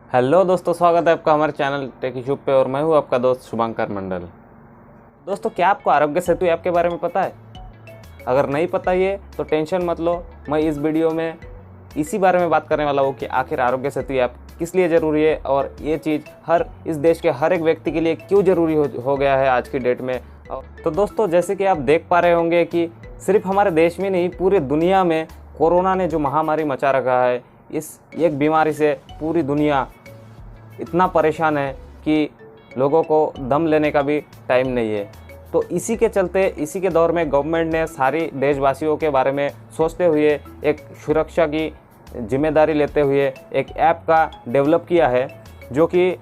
Hello दोस्तों, स्वागत है आपका हमारे चैनल टेक इशू पे और मैं हूं आपका दोस्त शुभंकर मंडल। दोस्तों, क्या आपको आरोग्य सेतु ऐप के बारे में पता है? अगर नहीं पता ये तो टेंशन मत लो, मैं इस वीडियो में इसी बारे में बात करने वाला हूँ कि आखिर आरोग्य सेतु ऐप किस लिए ज़रूरी है और ये चीज़ इस देश के हर एक व्यक्ति के लिए क्यों ज़रूरी हो गया है आज की डेट में। तो दोस्तों, जैसे कि आप देख पा रहे होंगे कि सिर्फ हमारे देश में नहीं, पूरी दुनिया में कोरोना ने जो महामारी मचा रखा है, इस एक बीमारी से पूरी दुनिया इतना परेशान है कि लोगों को दम लेने का भी टाइम नहीं है। तो इसी के चलते, इसी के दौर में गवर्नमेंट ने सारी देशवासियों के बारे में सोचते हुए, एक सुरक्षा की जिम्मेदारी लेते हुए एक ऐप का डेवलप किया है जो कि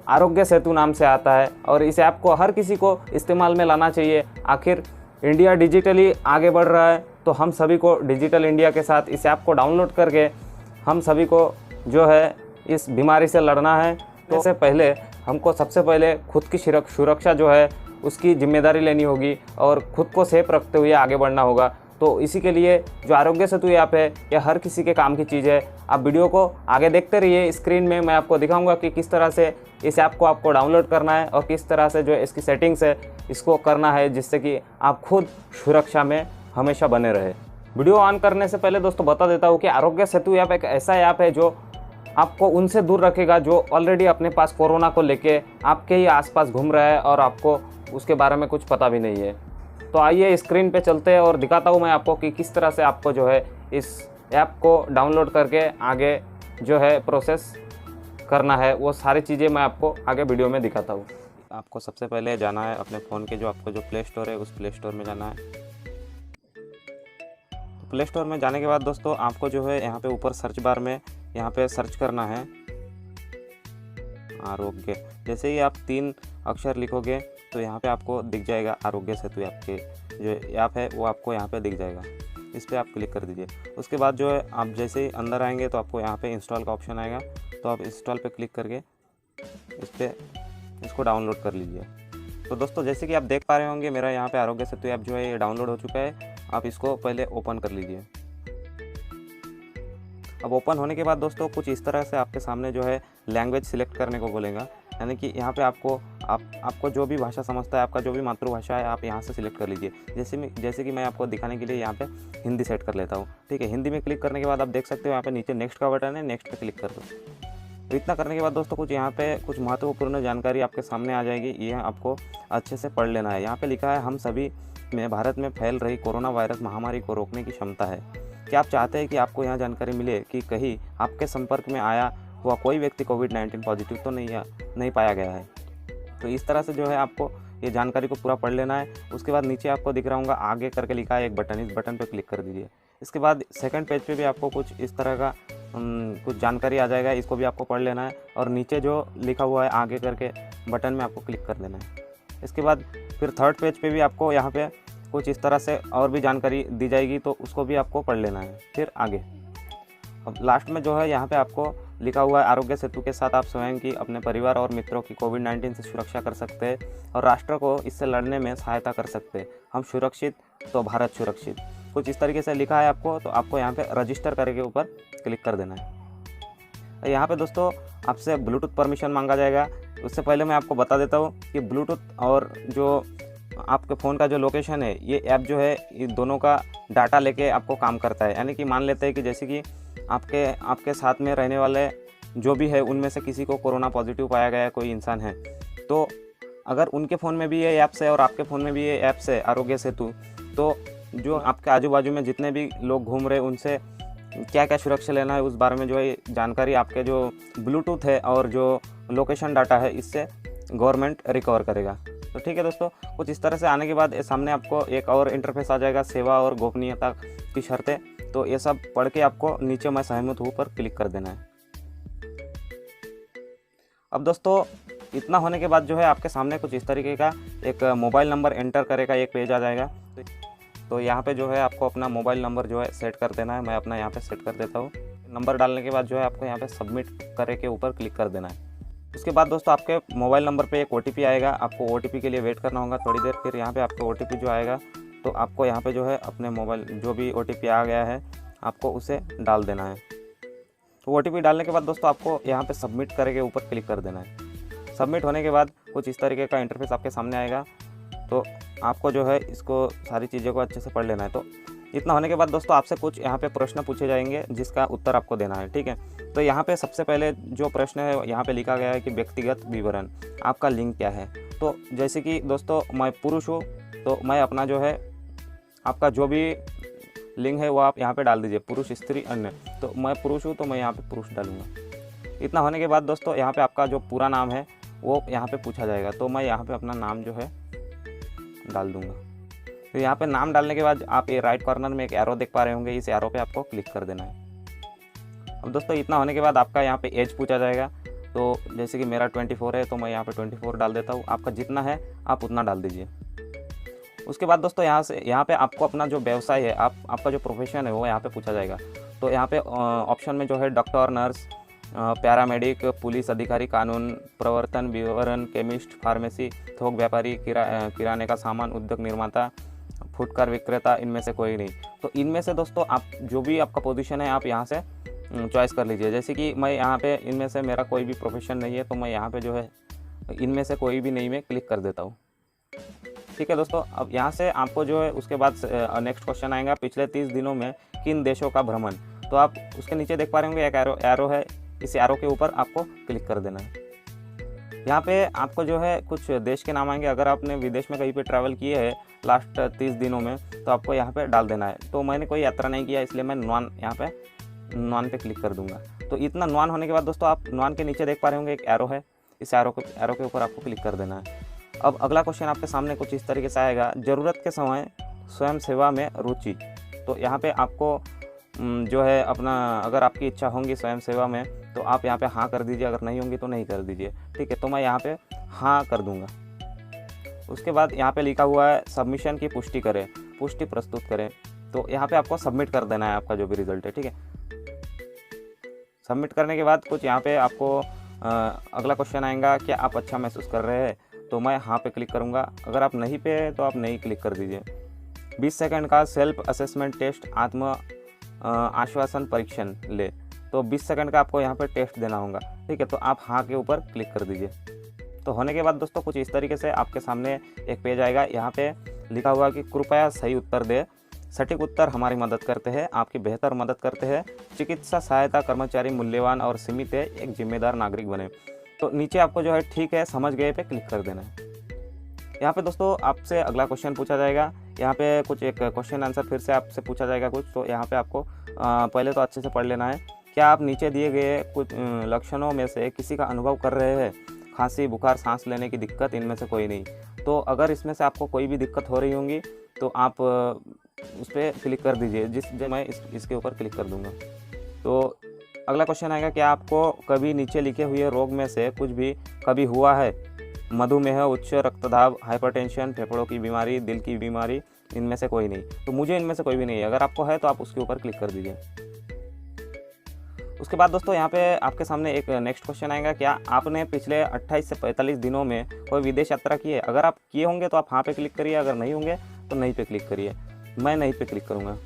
आरोग्य सेतु नाम से आता है। और इस ऐप को हर किसी को इस्तेमाल में लाना चाहिए। आखिर इंडिया डिजिटली आगे बढ़ रहा है, तो हम सभी को डिजिटल इंडिया के साथ इस ऐप को डाउनलोड करके हम सभी को जो है इस बीमारी से लड़ना है। तो इससे पहले हमको सबसे पहले खुद की सुरक्षा जो है उसकी जिम्मेदारी लेनी होगी और खुद को सेफ रखते हुए आगे बढ़ना होगा। तो इसी के लिए जो आरोग्य सेतु ऐप है, यह हर किसी के काम की चीज़ है। आप वीडियो को आगे देखते रहिए। स्क्रीन में मैं आपको दिखाऊंगा कि किस तरह से इस ऐप को आपको डाउनलोड करना है और किस तरह से जो इसकी सेटिंग्स है इसको करना है, जिससे कि आप खुद सुरक्षा में हमेशा बने रहे। वीडियो ऑन करने से पहले दोस्तों बता देता हूँ कि आरोग्य सेतु ऐप एक ऐसा ऐप है जो आपको उनसे दूर रखेगा जो ऑलरेडी अपने पास कोरोना को लेके आपके ही आसपास घूम रहा है और आपको उसके बारे में कुछ पता भी नहीं है। तो आइए स्क्रीन पे चलते हैं और दिखाता हूँ मैं आपको कि किस तरह से आपको जो है इस ऐप को डाउनलोड करके आगे जो है प्रोसेस करना है। वो सारी चीज़ें मैं आपको आगे वीडियो में दिखाता हूँ। आपको सबसे पहले जाना है अपने फ़ोन के आपको जो प्ले स्टोर है, उस प्ले स्टोर में जाना है। प्ले स्टोर में जाने के बाद दोस्तों आपको जो है यहाँ पे ऊपर सर्च बार में यहाँ पे सर्च करना है आरोग्य। जैसे ही आप 3 अक्षर लिखोगे तो यहाँ पे आपको दिख जाएगा आरोग्य सेतु ऐप के जो ऐप है वो आपको यहाँ पे दिख जाएगा। इस पर आप क्लिक कर दीजिए। उसके बाद जो है आप जैसे ही अंदर आएंगे तो आपको यहाँ पे इंस्टॉल का ऑप्शन आएगा, तो आप इंस्टॉल पे क्लिक करके इसको डाउनलोड कर लीजिए। तो दोस्तों, जैसे कि आप देख पा रहे होंगे मेरा यहाँ पे आरोग्य सेतु ऐप जो है ये डाउनलोड हो चुका है। आप इसको पहले ओपन कर लीजिए। अब ओपन होने के बाद दोस्तों कुछ इस तरह से आपके सामने जो है लैंग्वेज सिलेक्ट करने को बोलेगा, यानी कि यहाँ पे आपको जो भी भाषा समझता है, आपका जो भी मातृभाषा है, आप यहाँ से सिलेक्ट कर लीजिए। जैसे कि मैं आपको दिखाने के लिए यहाँ पे हिंदी सेट कर लेता हूँ। ठीक है, हिंदी में क्लिक करने के बाद आप देख सकते हो यहाँ पे नीचे नेक्स्ट का बटन है, नेक्स्ट पे क्लिक कर दो। तो इतना करने के बाद दोस्तों कुछ यहाँ पे कुछ महत्वपूर्ण जानकारी आपके सामने आ जाएगी। ये आपको अच्छे से पढ़ लेना है। यहाँ पे लिखा है, हम सभी में भारत में फैल रही कोरोना वायरस महामारी को रोकने की क्षमता है। क्या आप चाहते हैं कि आपको यहाँ जानकारी मिले कि कहीं आपके संपर्क में आया हुआ कोई व्यक्ति कोविड-19 पॉजिटिव तो नहीं पाया गया है? तो इस तरह से जो है आपको ये जानकारी को पूरा पढ़ लेना है। उसके बाद नीचे आपको दिख रहा होगा आगे करके लिखा है एक बटन, इस बटन पर क्लिक कर दीजिए। इसके बाद सेकंड पेज पे भी आपको कुछ इस तरह का कुछ जानकारी आ जाएगा, इसको भी आपको पढ़ लेना है। और नीचे जो लिखा हुआ है आगे करके बटन में आपको क्लिक कर देना है। इसके बाद फिर थर्ड पेज पे भी आपको यहाँ पे कुछ इस तरह से और भी जानकारी दी जाएगी, तो उसको भी आपको पढ़ लेना है। फिर आगे अब लास्ट में जो है यहाँ पे आपको लिखा हुआ है, आरोग्य सेतु के साथ आप स्वयं की, अपने परिवार और मित्रों की कोविड-19 से सुरक्षा कर सकते हैं और राष्ट्र को इससे लड़ने में सहायता कर सकते हैं। हम सुरक्षित तो भारत सुरक्षित, कुछ इस तरीके से लिखा है आपको। तो आपको यहाँ पे रजिस्टर करके ऊपर क्लिक कर देना है। यहाँ पे दोस्तों आपसे ब्लूटूथ परमिशन मांगा जाएगा। उससे पहले मैं आपको बता देता हूँ कि ब्लूटूथ और जो आपके फ़ोन का जो लोकेशन है, ये ऐप जो है ये दोनों का डाटा लेके आपको काम करता है। यानी कि मान लेते हैं कि जैसे कि आपके साथ में रहने वाले जो भी है उनमें से किसी को कोरोना पॉजिटिव पाया गया है, कोई इंसान है, तो अगर उनके फ़ोन में भी ये ऐप्स है और आपके फ़ोन में भी ये ऐप्स है आरोग्य सेतु, तो जो आपके आजू बाजू में जितने भी लोग घूम रहे उनसे क्या क्या सुरक्षा लेना है उस बारे में जो है जानकारी आपके जो ब्लूटूथ है और जो लोकेशन डाटा है इससे गवर्नमेंट रिकवर करेगा। तो ठीक है दोस्तों, कुछ इस तरह से आने के बाद सामने आपको एक और इंटरफेस आ जाएगा, सेवा और गोपनीयता की शर्तें। तो ये सब पढ़ के आपको नीचे मैं सहमत हूँ पर क्लिक कर देना है। अब दोस्तों इतना होने के बाद जो है आपके सामने कुछ इस तरीके का एक मोबाइल नंबर एंटर करेगा एक पेज आ जाएगा। तो यहाँ पे जो है आपको अपना मोबाइल नंबर जो है सेट कर देना है। मैं अपना यहाँ पे सेट कर देता हूँ। नंबर डालने के बाद जो है आपको यहाँ पे सबमिट करे के ऊपर क्लिक कर देना है। उसके बाद दोस्तों आपके मोबाइल नंबर पे एक OTP आएगा। आपको OTP के लिए वेट करना होगा थोड़ी देर। फिर यहाँ पे आपको OTP जो आएगा तो आपको यहाँ पे जो है अपने मोबाइल जो भी OTP आ गया है आपको उसे डाल देना है। तो OTP डालने के बाद दोस्तों आपको यहाँ पे सबमिट करे के ऊपर क्लिक कर देना है। सबमिट होने के बाद कुछ इस तरीके का इंटरफेस आपके सामने आएगा। तो आपको जो है इसको सारी चीज़ों को अच्छे से पढ़ लेना है। तो इतना होने के बाद दोस्तों आपसे कुछ यहाँ पे प्रश्न पूछे जाएंगे जिसका उत्तर आपको देना है, ठीक है। तो यहाँ पे सबसे पहले जो प्रश्न है यहाँ पे लिखा गया है कि व्यक्तिगत विवरण, आपका लिंग क्या है। तो जैसे कि दोस्तों मैं पुरुष हूँ, तो मैं अपना जो है आपका जो भी लिंग है वो आप यहाँ पे डाल दीजिए, पुरुष, स्त्री, अन्य। तो मैं पुरुष हूँ तो मैं यहाँ पे पुरुष डालूँगा। इतना होने के बाद दोस्तों यहाँ पे आपका जो पूरा नाम है वो यहाँ पे पूछा जाएगा। तो मैं यहाँ पे अपना नाम जो है डाल दूँगा। तो यहाँ पे नाम डालने के बाद आप ये राइट कॉर्नर में एक एरो देख पा रहे होंगे, इस एरो पे आपको क्लिक कर देना है। अब दोस्तों इतना होने के बाद आपका यहाँ पे एज पूछा जाएगा। तो जैसे कि मेरा 24 है तो मैं यहाँ पे 24 डाल देता हूँ। आपका जितना है आप उतना डाल दीजिए। उसके बाद दोस्तों यहाँ पे आपको अपना जो व्यवसाय है, आपका जो प्रोफेशन है वो यहाँ पे पूछा जाएगा। तो यहाँ पे ऑप्शन में जो है डॉक्टर, नर्स, पैरामेडिक, पुलिस अधिकारी, कानून प्रवर्तन, विवरण, केमिस्ट, फार्मेसी, थोक व्यापारी, किराने का सामान, उद्योग निर्माता, फुटकर विक्रेता, इनमें से कोई नहीं। तो इनमें से दोस्तों आप जो भी आपका पोजीशन है आप यहाँ से चॉइस कर लीजिए। जैसे कि मैं यहाँ पे इनमें से मेरा कोई भी प्रोफेशन नहीं है, तो मैं यहाँ पे जो है इनमें से कोई भी नहीं में क्लिक कर देता हूँ, ठीक है दोस्तों। अब यहाँ से आपको जो है उसके बाद नेक्स्ट क्वेश्चन आएगा, पिछले 30 दिनों में किन देशों का भ्रमण। तो आप उसके नीचे देख पा रहे होंगे एक एरो है, इस एरो के ऊपर आपको क्लिक कर देना है। यहाँ पे आपको जो है कुछ देश के नाम आएंगे। अगर आपने विदेश में कहीं पे ट्रैवल किए है लास्ट 30 दिनों में तो आपको यहाँ पे डाल देना है। तो मैंने कोई यात्रा नहीं किया, इसलिए मैं यहाँ पे नॉन पे क्लिक कर दूंगा। तो इतना नॉन होने के बाद दोस्तों आप नॉन के नीचे देख पा रहे होंगे एक एरो है, इस एरो के ऊपर आपको क्लिक कर देना है। अब अगला क्वेश्चन आपके सामने कुछ इस तरीके से आएगा, ज़रूरत के समय स्वयं सेवा में रुचि। तो यहाँ पे आपको जो है अपना, अगर आपकी इच्छा होंगी स्वयं सेवा में तो आप यहाँ पे हाँ कर दीजिए, अगर नहीं होंगी तो नहीं कर दीजिए, ठीक है। तो मैं यहाँ पे हाँ कर दूँगा। उसके बाद यहाँ पे लिखा हुआ है सबमिशन की पुष्टि करें, पुष्टि प्रस्तुत करें। तो यहाँ पे आपको सबमिट कर देना है आपका जो भी रिजल्ट है, ठीक है। सबमिट करने के बाद कुछ यहाँ पे आपको अगला क्वेश्चन आएगा, क्या आप अच्छा महसूस कर रहे हैं। तो मैं हाँ पे क्लिक करूँगा। अगर आप नहीं पे तो आप नहीं क्लिक कर दीजिए। 20 सेकंड का सेल्फ असेसमेंट टेस्ट, आत्म आश्वासन परीक्षण ले। तो 20 सेकंड का आपको यहाँ पे टेस्ट देना होगा, ठीक है। तो आप हाँ के ऊपर क्लिक कर दीजिए। तो होने के बाद दोस्तों कुछ इस तरीके से आपके सामने एक पेज आएगा। यहाँ पे लिखा हुआ कि कृपया सही उत्तर दे, सटीक उत्तर हमारी मदद करते हैं, आपकी बेहतर मदद करते हैं, चिकित्सा सहायता कर्मचारी मूल्यवान और सीमित है, एक जिम्मेदार नागरिक बने। तो नीचे आपको जो है ठीक है समझ गए पे क्लिक कर देना है। यहाँ पे दोस्तों आपसे अगला क्वेश्चन पूछा जाएगा। यहाँ पे कुछ एक क्वेश्चन आंसर फिर से आपसे पूछा जाएगा कुछ। तो यहाँ पे आपको पहले तो अच्छे से पढ़ लेना है। क्या आप नीचे दिए गए कुछ लक्षणों में से किसी का अनुभव कर रहे हैं। खांसी, बुखार, सांस लेने की दिक्कत, इनमें से कोई नहीं। तो अगर इसमें से आपको कोई भी दिक्कत हो रही होंगी तो आप उस पर क्लिक कर दीजिए, मैं इसके ऊपर क्लिक कर दूँगा। तो अगला क्वेश्चन आएगा, क्या आपको कभी नीचे लिखे हुए रोग में से कुछ भी कभी हुआ है। मधुमेह, उच्च रक्तदाब, हाइपरटेंशन, फेफड़ों की बीमारी, दिल की बीमारी, इनमें से कोई नहीं। तो मुझे इनमें से कोई भी नहीं है। अगर आपको है तो आप उसके ऊपर क्लिक कर दीजिए। उसके बाद दोस्तों यहाँ पे आपके सामने एक नेक्स्ट क्वेश्चन आएगा, क्या आपने पिछले 28 से 45 दिनों में कोई विदेश यात्रा की है। अगर आप किए होंगे तो आप हाँ पे क्लिक करिए, अगर नहीं होंगे तो नहीं पे क्लिक करिए। मैं नहीं पे क्लिक करूँगा।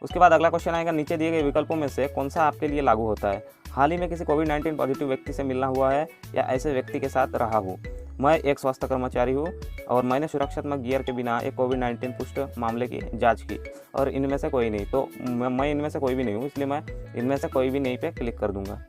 उसके बाद अगला क्वेश्चन आएगा, नीचे दिए गए विकल्पों में से कौन सा आपके लिए लागू होता है। हाल ही में किसी कोविड-19 पॉजिटिव व्यक्ति से मिलना हुआ है या ऐसे व्यक्ति के साथ रहा हूँ। मैं एक स्वास्थ्य कर्मचारी हूँ और मैंने सुरक्षात्मक गियर के बिना एक कोविड-19 पुष्ट मामले की जांच की और इनमें से कोई नहीं। तो मैं इनमें से कोई भी नहीं हूँ, इसलिए मैं इनमें से कोई भी नहीं पे क्लिक कर दूंगा,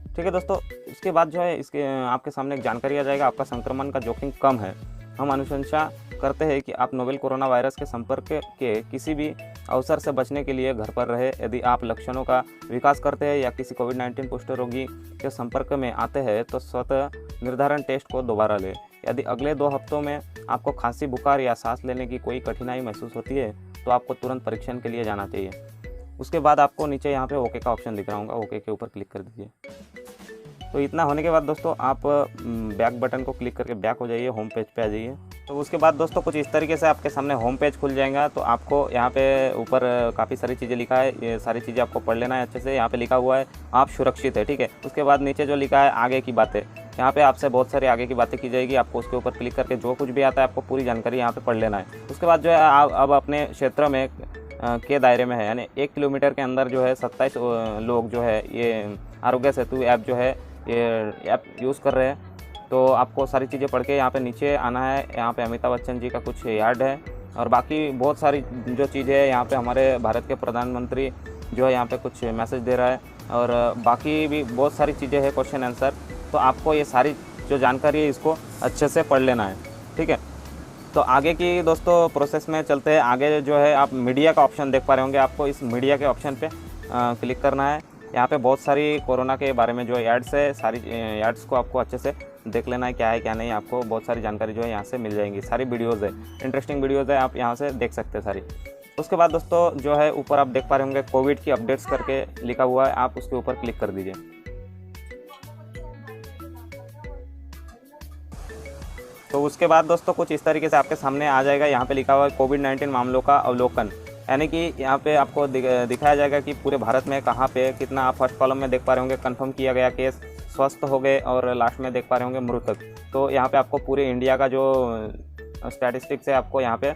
ठीक है दोस्तों। इसके बाद जो है इसके आपके सामने एक जानकारी आ जाएगा, आपका संक्रमण का जोखिम कम है। हम अनुशंसा करते हैं कि आप नोवेल कोरोना वायरस के संपर्क के किसी भी अवसर से बचने के लिए घर पर रहे। यदि आप लक्षणों का विकास करते हैं या किसी कोविड-19 पुष्ट रोगी के संपर्क में आते हैं तो स्वतः निर्धारण टेस्ट को दोबारा लें। यदि अगले 2 हफ्तों में आपको खांसी, बुखार या सांस लेने की कोई कठिनाई महसूस होती है तो आपको तुरंत परीक्षण के लिए जाना चाहिए। उसके बाद आपको नीचे यहाँ पे ओके का ऑप्शन दिख रहा होगा, ओके के ऊपर क्लिक कर दीजिए। तो इतना होने के बाद दोस्तों आप बैक बटन को क्लिक करके बैक हो जाइए, होम पेज पे आ जाइए। तो उसके बाद दोस्तों कुछ इस तरीके से आपके सामने होम पेज खुल जाएगा। तो आपको यहाँ पे ऊपर काफ़ी सारी चीज़ें लिखा है, ये सारी चीज़ें आपको पढ़ लेना है अच्छे से। यहाँ पे लिखा हुआ है आप सुरक्षित है, ठीक है। उसके बाद नीचे जो लिखा है आगे की बातें, यहाँ पे आपसे बहुत सारी आगे की बातें की जाएगी। आपको उसके ऊपर क्लिक करके जो कुछ भी आता है आपको पूरी जानकारी यहाँ पे पढ़ लेना है। उसके बाद जो है अब अपने क्षेत्र में के दायरे में है, यानी 1 किलोमीटर के अंदर जो है 27 लोग जो है ये आरोग्य सेतु ऐप जो है ये ऐप यूज़ कर रहे हैं। तो आपको सारी चीज़ें पढ़ के यहाँ पे नीचे आना है। यहाँ पे अमिताभ बच्चन जी का कुछ यार्ड है और बाकी बहुत सारी जो चीज़ें हैं। यहाँ पे हमारे भारत के प्रधानमंत्री जो है यहाँ पे कुछ मैसेज दे रहा है और बाकी भी बहुत सारी चीज़ें हैं, क्वेश्चन आंसर। तो आपको ये सारी जो जानकारी है इसको अच्छे से पढ़ लेना है, ठीक है। तो आगे की दोस्तों प्रोसेस में चलते हैं। आगे जो है आप मीडिया का ऑप्शन देख पा रहे होंगे, आपको इस मीडिया के ऑप्शन पे क्लिक करना है। यहाँ पे बहुत सारी कोरोना के बारे में जो एड्स है, सारी एड्स को आपको अच्छे से देख लेना है, क्या है क्या नहीं। आपको बहुत सारी जानकारी जो है यहाँ से मिल जाएंगी, सारी वीडियोज़ है, इंटरेस्टिंग वीडियोज़ है, आप यहाँ से देख सकते हैं सारी। उसके बाद दोस्तों जो है ऊपर आप देख पा रहे होंगे कोविड की अपडेट्स करके लिखा हुआ है, आप उसके ऊपर क्लिक कर दीजिए। तो उसके बाद दोस्तों कुछ इस तरीके से आपके सामने आ जाएगा। यहाँ पे लिखा हुआ है कोविड-19 मामलों का अवलोकन, यानी कि यहाँ पे आपको दिखाया जाएगा कि पूरे भारत में कहाँ पे कितना। आप फर्स्ट कॉलम में देख पा रहे होंगे कंफर्म किया गया केस, स्वस्थ हो गए, और लास्ट में देख पा रहे होंगे मृतक। तो यहाँ पे आपको पूरे इंडिया का जो स्टैटिस्टिक्स है आपको यहाँ पे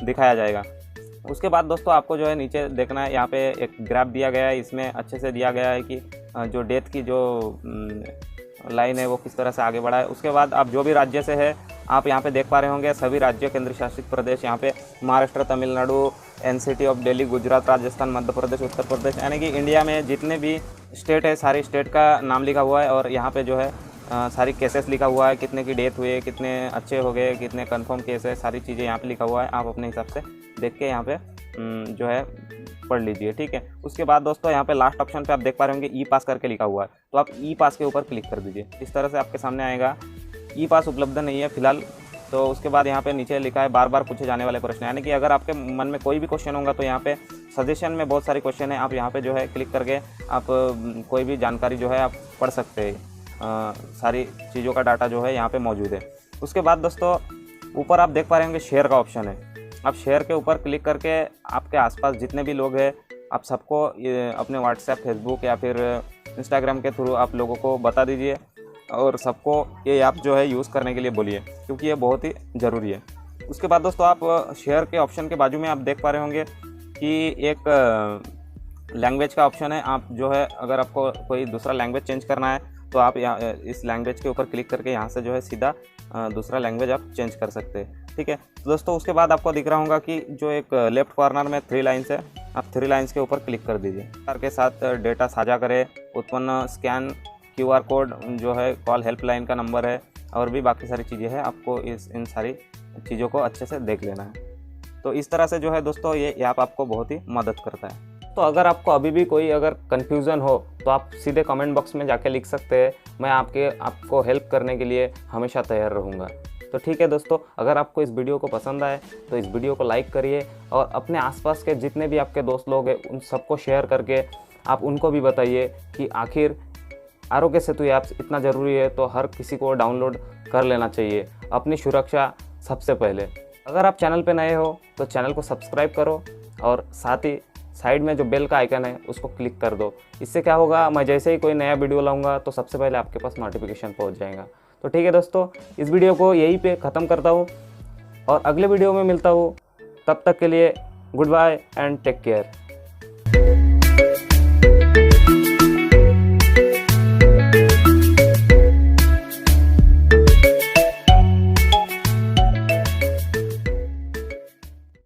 दिखाया जाएगा। उसके बाद दोस्तों आपको जो है नीचे देखना है, यहाँ पे एक ग्राफ दिया गया है, इसमें अच्छे से दिया गया है कि जो डेथ की जो लाइन है वो किस तरह से आगे बढ़ा है। उसके बाद आप जो भी राज्य से है आप यहाँ पे देख पा रहे होंगे सभी राज्य केंद्र शासित प्रदेश, यहाँ पे महाराष्ट्र, तमिलनाडु, एनसीटी ऑफ दिल्ली, गुजरात, राजस्थान, मध्य प्रदेश, उत्तर प्रदेश, यानी कि इंडिया में जितने भी स्टेट है सारी स्टेट का नाम लिखा हुआ है। और यहाँ पे जो है सारी केसेस लिखा हुआ है, कितने की डेथ हुए, कितने अच्छे हो गए, कितने कंफर्म केस है, सारी चीज़ें यहाँ पे लिखा हुआ है। आप अपने हिसाब से देख के यहाँ पे जो है पढ़ लीजिए, ठीक है। उसके बाद दोस्तों यहाँ पे लास्ट ऑप्शन पे आप देख पा रहे होंगे ई पास करके लिखा हुआ है, तो आप ई पास के ऊपर क्लिक कर दीजिए। इस तरह से आपके सामने आएगा। ई पास उपलब्ध नहीं है फिलहाल। तो उसके बाद यहाँ पे नीचे लिखा है बार बार पूछे जाने वाले प्रश्न, यानी कि अगर आपके मन में कोई भी क्वेश्चन होगा तो यहाँ पे सजेशन में बहुत सारे क्वेश्चन है, आप यहाँ पे जो है क्लिक करके आप कोई भी जानकारी जो है आप पढ़ सकते हैं। सारी चीज़ों का डाटा जो है यहाँ पे मौजूद है। उसके बाद दोस्तों ऊपर आप देख पा रहे होंगे शेयर का ऑप्शन है। आप शेयर के ऊपर क्लिक करके आपके आसपास जितने भी लोग हैं आप सबको अपने व्हाट्सएप, फेसबुक या फिर इंस्टाग्राम के थ्रू आप लोगों को बता दीजिए और सबको ये ऐप जो है यूज़ करने के लिए बोलिए, क्योंकि ये बहुत ही ज़रूरी है। उसके बाद दोस्तों आप शेयर के ऑप्शन के बाजू में आप देख पा रहे होंगे कि एक लैंग्वेज का ऑप्शन है। आप जो है अगर आपको कोई दूसरा लैंग्वेज चेंज करना है तो आप यहाँ इस लैंग्वेज के ऊपर क्लिक करके यहाँ से जो है सीधा दूसरा लैंग्वेज आप चेंज कर सकते हैं, ठीक है। तो दोस्तों उसके बाद आपको दिख रहा होगा कि जो एक लेफ्ट कॉर्नर में 3 लाइन्स है, आप 3 लाइन्स के ऊपर क्लिक कर दीजिए। सरकार के साथ डेटा साझा करें, उत्पन्न स्कैन QR कोड जो है, कॉल हेल्पलाइन का नंबर है, और भी बाकी सारी चीज़ें हैं। आपको इन सारी चीज़ों को अच्छे से देख लेना है। तो इस तरह से जो है दोस्तों ये ऐप आपको बहुत ही मदद करता है। तो अगर आपको अभी भी कोई अगर कन्फ्यूज़न हो तो आप सीधे कमेंट बॉक्स में जाके लिख सकते हैं। मैं आपको हेल्प करने के लिए हमेशा तैयार रहूँगा। तो ठीक है दोस्तों, अगर आपको इस वीडियो को पसंद आए तो इस वीडियो को लाइक करिए और अपने आसपास के जितने भी आपके दोस्त लोग हैं उन सबको शेयर करके आप उनको भी बताइए कि आखिर आरोग्य सेतु ऐप इतना ज़रूरी है, तो हर किसी को डाउनलोड कर लेना चाहिए। अपनी सुरक्षा सबसे पहले। अगर आप चैनल पे नए हो तो चैनल को सब्सक्राइब करो और साथ ही साइड में जो बेल का आइकन है उसको क्लिक कर दो। इससे क्या होगा, मैं जैसे ही कोई नया वीडियो लाऊंगा तो सबसे पहले आपके पास नोटिफिकेशन पहुंच जाएगा। तो ठीक है दोस्तों, इस वीडियो को यहीं पे ख़त्म करता हूँ और अगले वीडियो में मिलता हूँ। तब तक के लिए good bye and take care.